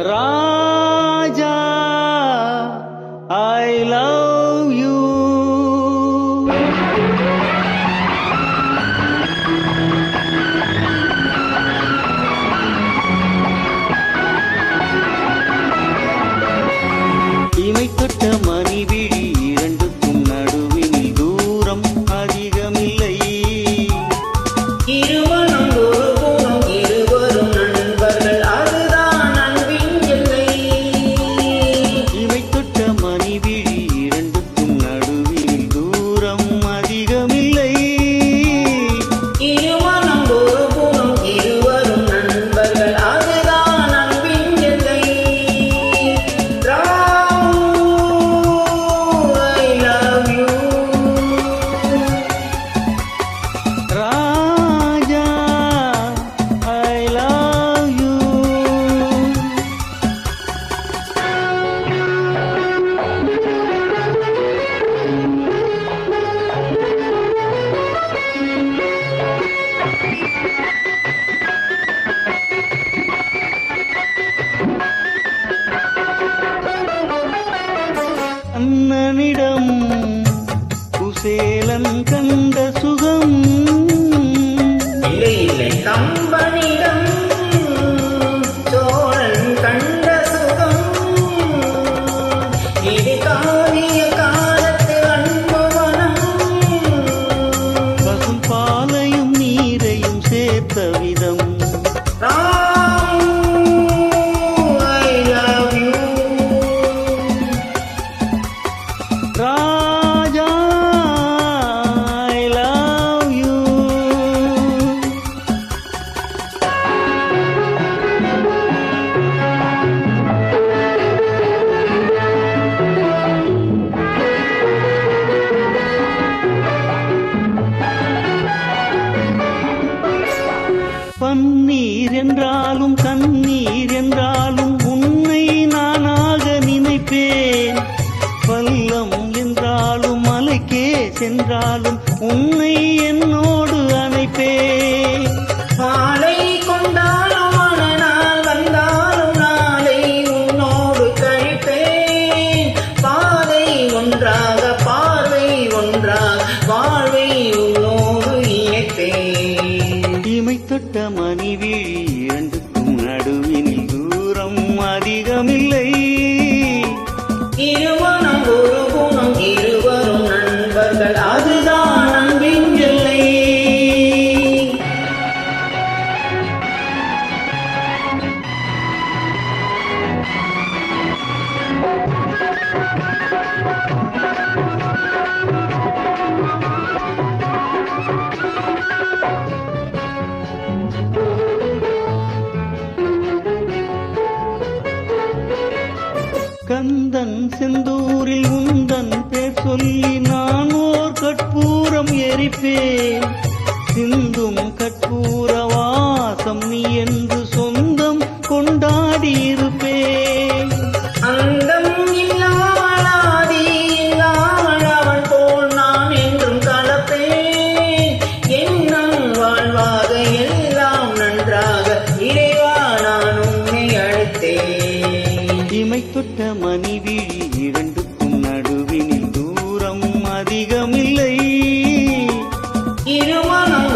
Raja, I love you. இமை தொட்ட மணிவிழி இரண்டுக்கும் நடுவில் தூரம் அதிகமில்லை. இருவரும் ஒரு குணம் இருவரும் நண்பர்கள் அதுதான் அன்பின் எல்லை. இமை தொட்ட மணிவிழி இரண்டுக்கும் நடுவில் தூரம் அதிகமில்லை. இருவரும் ஒரு குணம் இருவரும் நண்பர்கள் அதுதான் அன்பின் எல்லை. Raja, I love you. அண்ணனிடம் Kuselan கண்ட சுகம் இல்லை இல்லை கம்பனிடம் சோழன் கண்ட சுகம். இது காரிய காலத்து அன்புவனம். பசும் பாலையும் நீரையும் சேர்த்த விதம். I love you. Raja, I love you. பன்னீர் என்றாலும் கண்ணீர் என்றாலும் உன்னை நானாக நினைப்பேன். பல்லம் என்றாலும் மலைக்கே சென்றாலும் உன்னை என்னோடு அணைப்பேன். மாலை கொண்டாலும் மணநாள் வந்தாலும் நாளை உன்னோடு கழிப்பேன். பாதை ஒன்றாக பார்வை ஒன்றாக வாழ்வை உன்னோடு இணைப்பேன். இமை தொட்ட மணிவிழி இரண்டுக்கும் நடுவில் தூரம் அதிகமில்லை. இருவரும் ஒரு குணம் இருவரும் நண்பர்கள் அதுதான் அன்பின் எல்லை. கந்தன் செந்தூரில் உந்தன் பேர் சொல்லி நான் ஓர் கற்பூரம் எரிப்பேன். சிந்தும் கற்பூர வாசம் நீ என்று சொந்தம் கொண்டாடி இருப்பேன். அந்தம் இல்லாமல் ஆதி இல்லாமல் அவள் போல் நான் என்றும் கலப்பேன். எண்ணம் வாழ்வாக எல்லாம் நன்றாக இறைவா நான் உன்னை அழைத்தேன். இமை தொட்ட மணிவிழி இரண்டுக்கும் நடுவினில் தூரம் அதிகமில்லை. இருமனம்